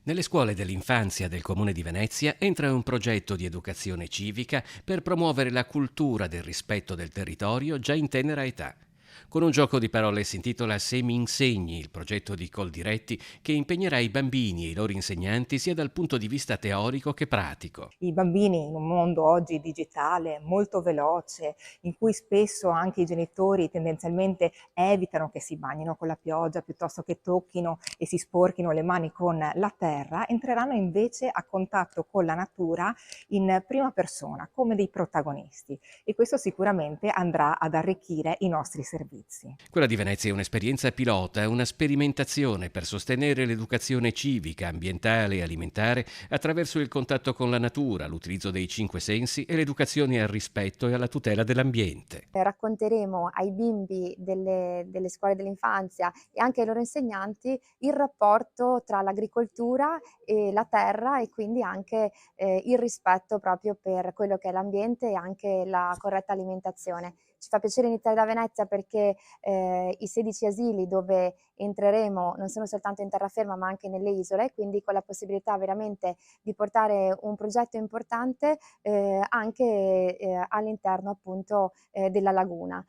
Nelle scuole dell'infanzia del Comune di Venezia entra un progetto di educazione civica per promuovere la cultura del rispetto del territorio già in tenera età. Con un gioco di parole si intitola Se mi insegni, il progetto di Coldiretti che impegnerà i bambini e i loro insegnanti sia dal punto di vista teorico che pratico. I bambini in un mondo oggi digitale, molto veloce, in cui spesso anche i genitori tendenzialmente evitano che si bagnino con la pioggia piuttosto che tocchino e si sporchino le mani con la terra, entreranno invece a contatto con la natura in prima persona, come dei protagonisti, e questo sicuramente andrà ad arricchire i nostri servizi. Quella di Venezia è un'esperienza pilota, una sperimentazione per sostenere l'educazione civica, ambientale e alimentare attraverso il contatto con la natura, l'utilizzo dei cinque sensi e l'educazione al rispetto e alla tutela dell'ambiente. Racconteremo ai bimbi delle scuole dell'infanzia e anche ai loro insegnanti il rapporto tra l'agricoltura e la terra e quindi anche, il rispetto proprio per quello che è l'ambiente e anche la corretta alimentazione. Ci fa piacere iniziare da Venezia perché, i 16 asili dove entreremo non sono soltanto in terraferma ma anche nelle isole, quindi con la possibilità veramente di portare un progetto importante, anche, all'interno appunto, della laguna.